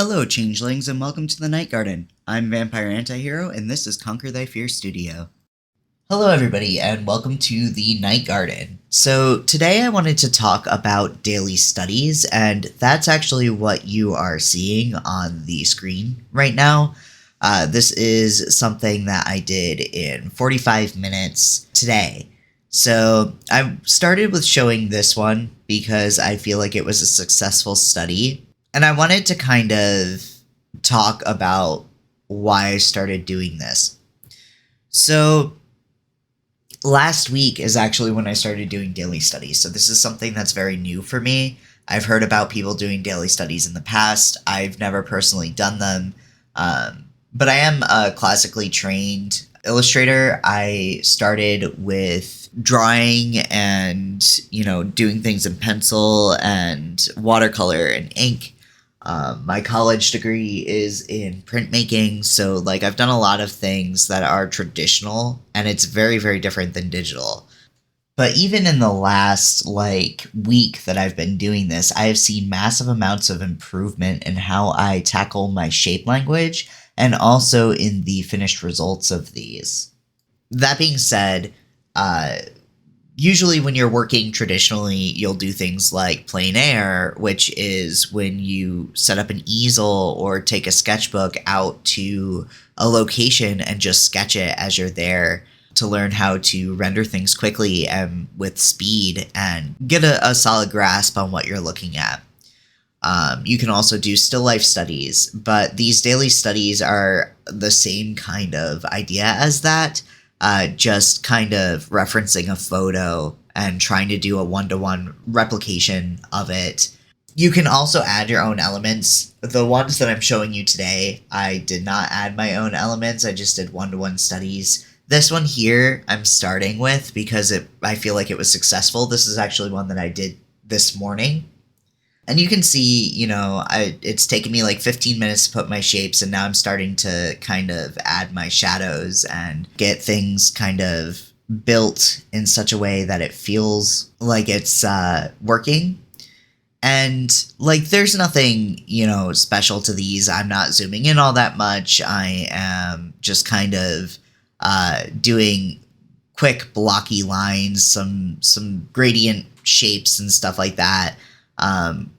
Hello, changelings, and welcome to the Night Garden. I'm VampireAntihero, and this is Conquer Thy Fear Studio. Hello, everybody, and welcome to the Night Garden. So, today I wanted to talk about daily studies, and that's actually what you are seeing on the screen right now. This is something that I did in 45 minutes today. So, I started with showing this one because I feel like it was a successful study. And I wanted to kind of talk about why I started doing this. So last week is actually when I started doing daily studies. So this is something that's very new for me. I've heard about people doing daily studies in the past. I've never personally done them. But I am a classically trained illustrator. I started with drawing and, doing things in pencil and watercolor and ink. My college degree is in printmaking, so I've done a lot of things that are traditional, and it's very, very different than digital. But even in the last week that I've been doing this, I have seen massive amounts of improvement in how I tackle my shape language and also in the finished results of these. That being said, usually when you're working traditionally, you'll do things like plein air, which is when you set up an easel or take a sketchbook out to a location and just sketch it as you're there to learn how to render things quickly and with speed and get a solid grasp on what you're looking at. You can also do still life studies, but these daily studies are the same kind of idea as that. Just kind of referencing a photo and trying to do a one-to-one replication of it. You can also add your own elements. The ones that I'm showing you today, I did not add my own elements. I just did one-to-one studies. This one here I'm starting with because I feel like it was successful. This is actually one that I did this morning. And you can see, it's taken me 15 minutes to put my shapes, and now I'm starting to kind of add my shadows and get things kind of built in such a way that it feels like it's working. And there's nothing, special to these. I'm not zooming in all that much. I am just kind of doing quick blocky lines, some gradient shapes and stuff like that.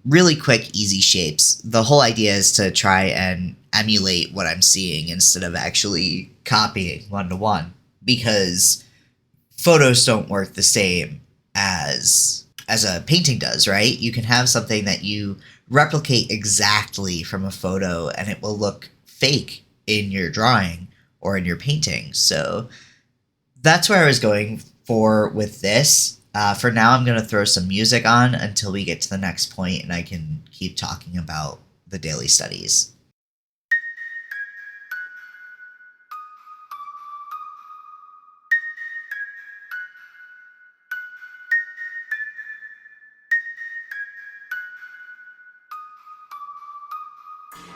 Really quick, easy shapes. The whole idea is to try and emulate what I'm seeing instead of actually copying one-to-one, because photos don't work the same as a painting does, right? You can have something that you replicate exactly from a photo and it will look fake in your drawing or in your painting. So that's where I was going for with this. For now, I'm going to throw some music on until we get to the next point and I can keep talking about the daily studies.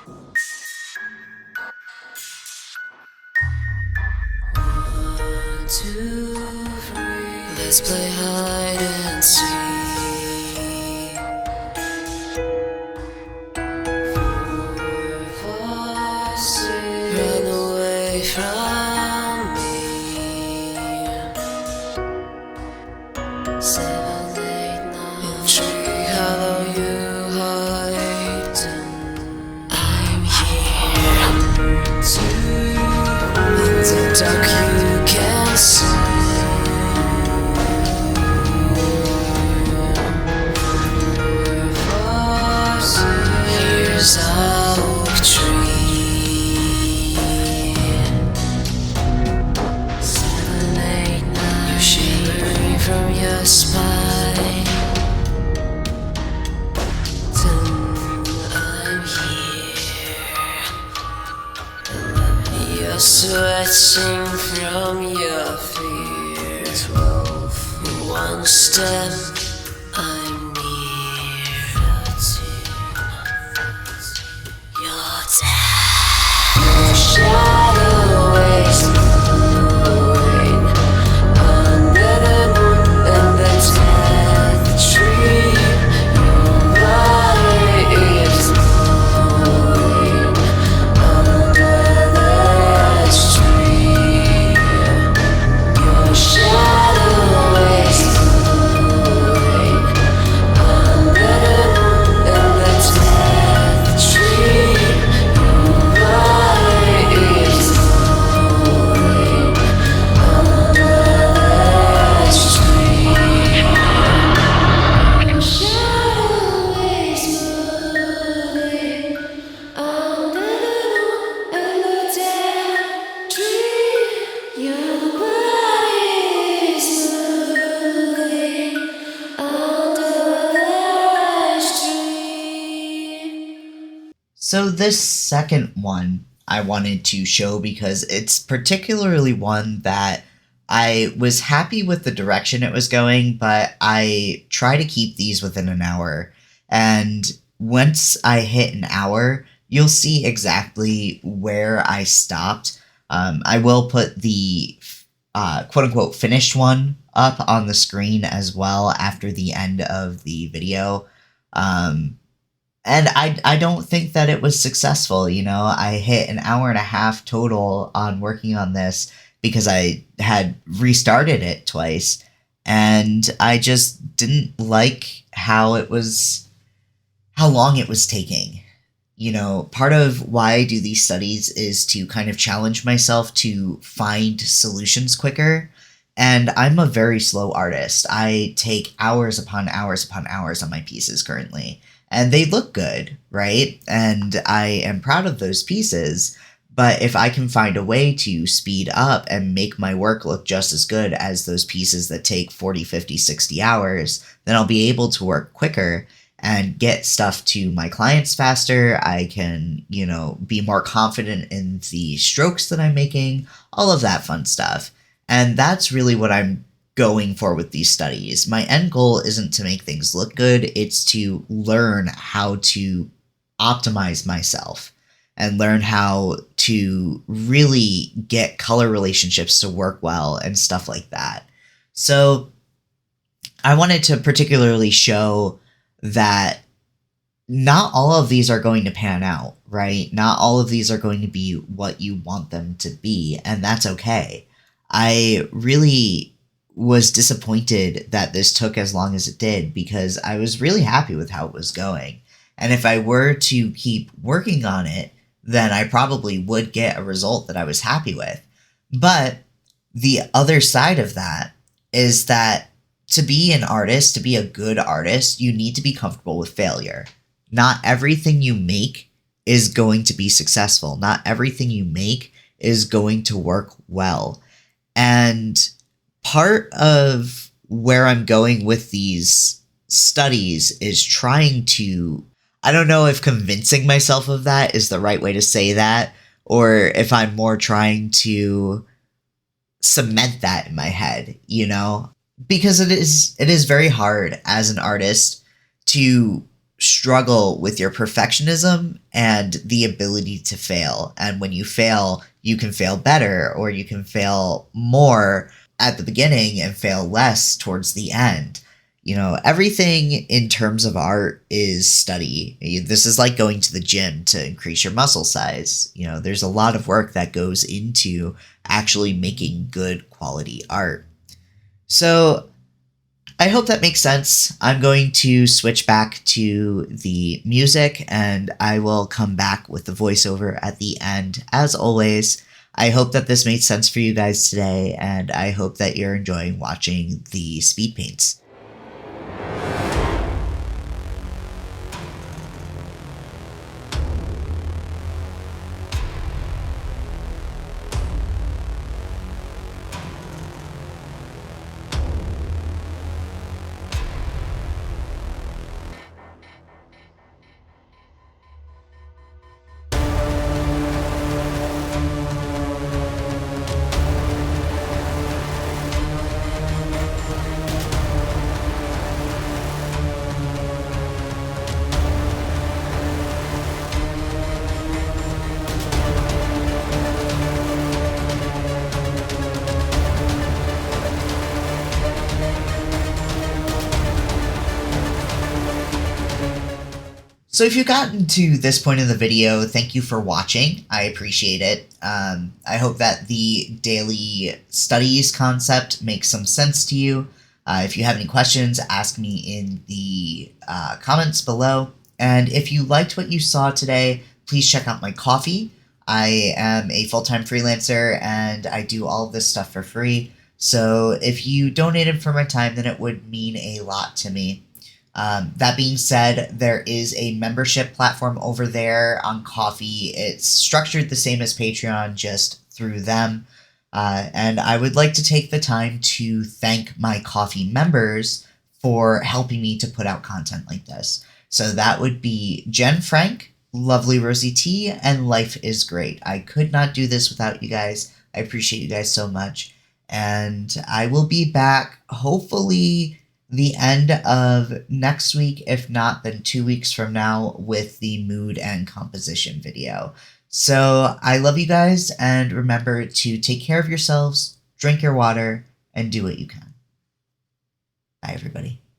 One, two, three. Let's play hide and seek. 4, 5, 6. Run away from me. 7, 8, 9. Tree hollow, you hide. I'm here to the dark you can see. Here's a oak tree. 7, 8, 9. You're shivering from your spine. 10, I'm here. You're sweating from your fear. 12, one step, I'm near. 13, you're dead. Your shadow is moving under the moon and the dead tree. Your body is moving. So this second one I wanted to show because it's particularly one that I was happy with the direction it was going, but I try to keep these within an hour. And once I hit an hour, you'll see exactly where I stopped. I will put the quote unquote finished one up on the screen as well after the end of the video. And I don't think that it was successful. You know, I hit an hour and a half total on working on this because I had restarted it twice, and I just didn't like how long it was taking. You know, part of why I do these studies is to kind of challenge myself to find solutions quicker. And I'm a very slow artist. I take hours upon hours upon hours on my pieces currently. And they look good, right? And I am proud of those pieces. But if I can find a way to speed up and make my work look just as good as those pieces that take 40, 50, 60 hours, then I'll be able to work quicker and get stuff to my clients faster. I can, you know, be more confident in the strokes that I'm making, all of that fun stuff. And that's really what I'm going for with these studies. My end goal isn't to make things look good, it's to learn how to optimize myself and learn how to really get color relationships to work well and stuff like that. So I wanted to particularly show that not all of these are going to pan out, right? Not all of these are going to be what you want them to be, and that's okay. I really was disappointed that this took as long as it did because I was really happy with how it was going. And if I were to keep working on it, then I probably would get a result that I was happy with. But the other side of that is that to be an artist, to be a good artist, you need to be comfortable with failure. Not everything you make is going to be successful. Not everything you make is going to work well. And part of where I'm going with these studies is trying to, I don't know if convincing myself of that is the right way to say that, or if I'm more trying to cement that in my head, you know? Because it is very hard as an artist to struggle with your perfectionism and the ability to fail. And when you fail, you can fail better, or you can fail more at the beginning and fail less towards the end. You know, everything in terms of art is study. This is like going to the gym to increase your muscle size. You know, there's a lot of work that goes into actually making good quality art. So I hope that makes sense. I'm going to switch back to the music and I will come back with the voiceover at the end. As always, I hope that this made sense for you guys today, and I hope that you're enjoying watching the speed paints. So if you've gotten to this point in the video, thank you for watching. I appreciate it. I hope that the daily studies concept makes some sense to you. If you have any questions, ask me in the comments below. And if you liked what you saw today, please check out my Ko-fi. I am a full-time freelancer and I do all of this stuff for free. So if you donated for my time, then it would mean a lot to me. That being said, there is a membership platform over there on Ko-fi. It's structured the same as Patreon, just through them. And I would like to take the time to thank my Ko-fi members for helping me to put out content like this. So that would be Jen Frank, lovely rosy tea, and life is great. I could not do this without you guys. I appreciate you guys so much. And I will be back hopefully the end of next week, if not, then 2 weeks from now, with the mood and composition video. So I love you guys, and remember to take care of yourselves, drink your water, and do what you can. Bye, everybody.